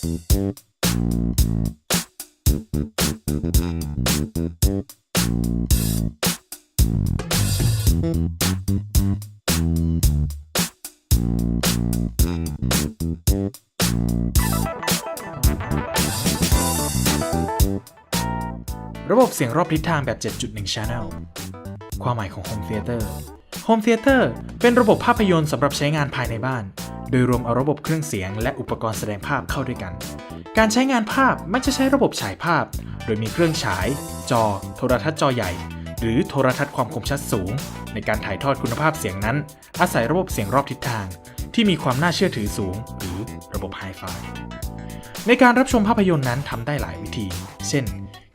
ระบบเสียงรอบทิศทางแบบ 7.1 Channel ความหมายของ Home Theater Home Theater เป็นระบบภาพยนตร์สำหรับใช้งานภายในบ้าน โดยรวมเอาระบบเครื่องเสียงและอุปกรณ์แสดงภาพเข้าด้วยกัน การใช้งานภาพมักจะใช้ระบบฉายภาพ โดยมีเครื่องฉาย จอ โทรทัศน์จอใหญ่ หรือโทรทัศน์ความคมชัดสูง ในการถ่ายทอดคุณภาพเสียงนั้น อาศัยระบบเสียงรอบทิศทางที่มีความน่าเชื่อถือสูง หรือระบบ Hi-Fi ในการรับชมภาพยนตร์นั้นทำได้หลายวิธี เช่น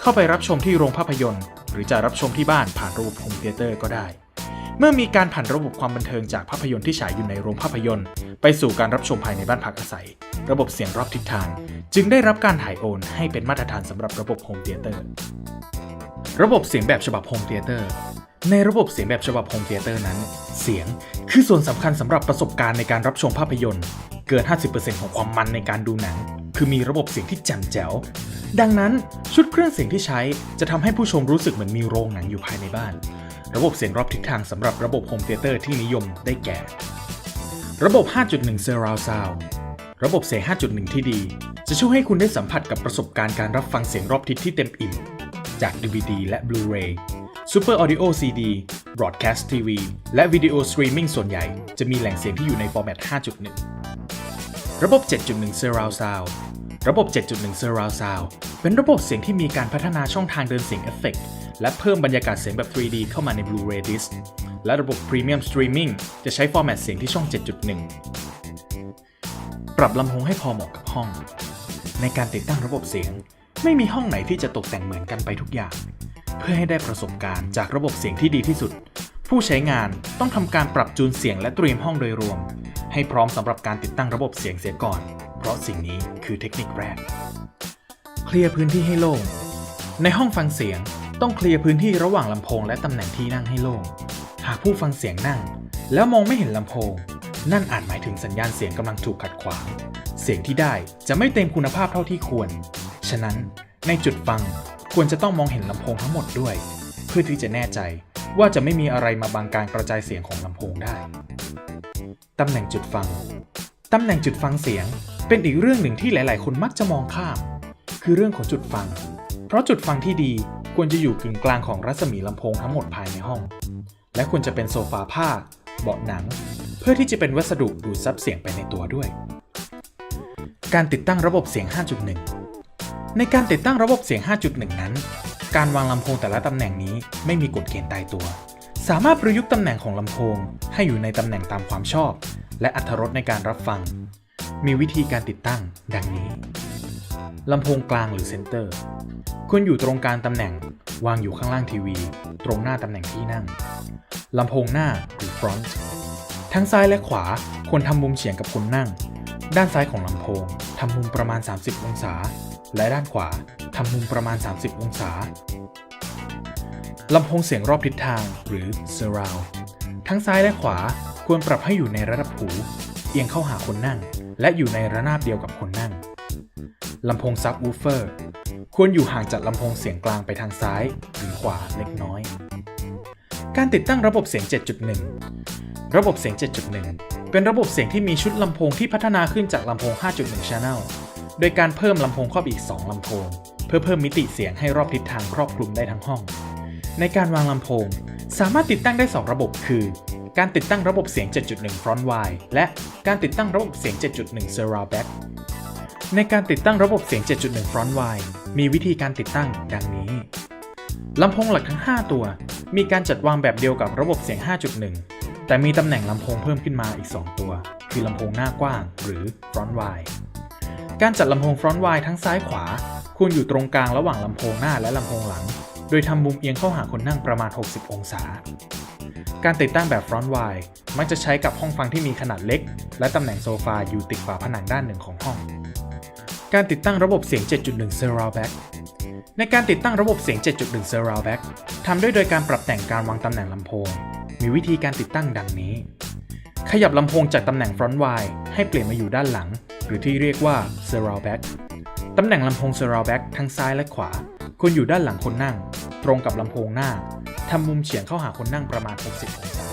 เข้าไปรับชมที่โรงภาพยนตร์หรือจะรับชมที่บ้านผ่านระบบ Home Theater ก็ได้ เมื่อมีการผ่านระบบความบันเทิงจากภาพยนตร์ที่ฉายอยู่ในโรงภาพยนตร์ไปสู่การรับชมภายในบ้านพักอาศัยระบบเสียงรอบทิศทางจึงได้รับการถ่ายโอนให้เป็นมาตรฐานสำหรับระบบ Home Theater ระบบเสียงแบบฉบับ Home Theater ในระบบเสียงแบบฉบับ Home Theater นั้นเสียงคือส่วนสำคัญสำหรับประสบการณ์ในการรับชมภาพยนตร์เกิน 50% ของความมันในการดูหนังคือมีระบบเสียงที่แจ่มแจ๋วดังนั้นชุดเครื่องเสียงที่ใช้จะทำให้ผู้ชมรู้สึกเหมือนมีโรงหนังอยู่ภายในบ้านระบบเสียงรอบทิศทางสำหรับระบบ Home Theater ที่นิยมได้แก่ระบบ 5.1 Surround Sound ระบบเสียง 5.1 ที่ดีจะช่วยให้คุณได้สัมผัสกับประสบการณ์การรับฟังเสียงรอบทิศที่เต็มอิ่มจาก DVD และ Blu-ray Super Audio CD Broadcast TV และ Video Streaming ส่วนใหญ่จะมีแหล่งเสียงที่อยู่ในฟอร์แมต 5.1 ระบบ 7.1 Surround Sound ระบบ 7.1 Surround Sound เป็นระบบเสียงที่มีการพัฒนาช่องทางเดินเสียงเอฟเฟกต์และเพิ่มบรรยากาศเสียงแบบ 3D เข้ามาใน Blu-ray Disc และระบบ Premium Streaming จะใช้ฟอร์แมตเสียงที่ช่อง 7.1 ปรับลำโพงให้พอเหมาะกับห้องในการติดตั้งระบบเสียงไม่มีห้องไหนที่จะตกแต่งเหมือนกันไปทุกอย่างเพื่อให้ได้ประสบการณ์จากระบบเสียงที่ดีที่สุดผู้ใช้งานต้องทำการปรับจูนเสียงและเตรียมห้องโดยรวมให้พร้อมสำหรับการติดตั้งระบบเสียงเสียก่อนเพราะสิ่งนี้คือเทคนิคแรกเคลียร์พื้นที่ให้โล่งในห้องฟังเสียงต้องเคลียร์พื้นที่ระหว่างลำโพงและตำแหน่งที่นั่งให้โล่งหากผู้ฟังเสียงนั่งแล้วมองไม่เห็นลำโพงนั่นอาจหมายถึงสัญญาณเสียงกำลังถูกขัดขวางเสียงที่ได้จะไม่เต็มคุณภาพเท่าที่ควรฉะนั้นในจุดฟังควรจะต้องมองเห็นลำโพงทั้งหมดด้วยเพื่อที่จะแน่ใจว่าจะไม่มีอะไรมาบังการกระจายเสียงของลำโพงได้ตำแหน่งจุดฟังตำแหน่งจุดฟังเสียงเป็นอีกเรื่องหนึ่งที่หลายๆคนมักจะมองข้ามคือเรื่องของจุดฟังเพราะจุดฟังที่ดีควรจะอยู่กึ่งกลางของรัศมีลำโพงทั้งหมดภายในห้องและควรจะเป็นโซฟาผ้าเบาะหนังเพื่อที่จะเป็นวัสดุดูดซับเสียงไปในตัวด้วยการติดตั้งระบบเสียง 5.1 ในการติดตั้งระบบเสียง 5.1 นั้นการวางลำโพงแต่ละตำแหน่งนี้ไม่มีกฎเกณฑ์ตายตัวสามารถประยุกต์ตำแหน่งของลำโพงให้อยู่ในตำแหน่งตามความชอบและอรรถรสในการรับฟังมีวิธีการติดตั้งดังนี้ลำโพงกลางหรือเซนเตอร์ควรอยู่ตรงกลางตำแหน่งวางอยู่ข้างล่างทีวีตรงหน้าตำแหน่งที่นั่งลำโพงหน้าหรือ front ทั้งซ้ายและขวาควรทำมุมเฉียงกับคนนั่งด้านซ้ายของลำโพงทำมุมประมาณ30องศาและด้านขวาทำมุมประมาณ30องศาลำโพงเสียงรอบทิศทางหรือ surround ทั้งซ้ายและขวาควรปรับให้อยู่ในระดับหูเอียงเข้าหาคนนั่งและอยู่ในระนาบเดียวกับคนนั่งลำโพง subwoofer ควรอยู่ห่างจากลำโพงเสียงกลางไปทางซ้ายหรือขวาเล็กน้อยการติดตั้งระบบเสียง 7.1 ระบบเสียง 7.1 เป็นระบบเสียงที่มีชุดลำโพงที่พัฒนาขึ้นจากลำโพง 5.1 Channel โดยการเพิ่มลำโพงครอบอีก2ลำโพงเพื่อเพิ่มมิติเสียงให้รอบทิศทางครอบคลุมได้ทั้งห้องในการวางลำโพงสามารถติดตั้งได้2ระบบคือการติดตั้งระบบเสียง 7.1 Front Wide และการติดตั้งระบบเสียง 7.1 Surround Back ในการติดตั้งระบบเสียง 7.1 Front Wide มีวิธีการติดตั้งดังนี้ลำโพงหลักทั้ง5ตัวมีการจัดวางแบบเดียวกับระบบเสียง 5.1 แต่มีตำแหน่งลำโพงเพิ่มขึ้นมาอีก2ตัวคือลำโพงหน้ากว้างหรือ Front Wide การจัดลำโพง Front Wide ทั้งซ้ายขวาควรอยู่ตรงกลางระหว่างลำโพงหน้าและลำโพงหลังโดยทำมุมเอียงเข้าหาคนนั่งประมาณ60องศาการติดตั้งแบบ Front Wide มักจะใช้กับห้องฟังที่มีขนาดเล็กและตำแหน่งโซฟาอยู่ติดฝาผนังด้านหนึ่งของห้องการติดตั้งระบบเสียง 7.1 Surround Back ในการติดตั้งระบบเสียง 7.1 Surround Back ทำโดยการปรับแต่งการวางตำแหน่งลำโพงมีวิธีการติดตั้งดังนี้ขยับลำโพงจากตำแหน่ง Front Wide ให้เปลี่ยนมาอยู่ด้านหลัง หรือที่เรียกว่า Surround Back ตำแหน่งลำโพง Surround Back ทั้งซ้ายและขวาควรอยู่ด้านหลังคนนั่งตรงกับลำโพงหน้าทำมุมเฉียงเข้าหาคนนั่งประมาณ60 องศา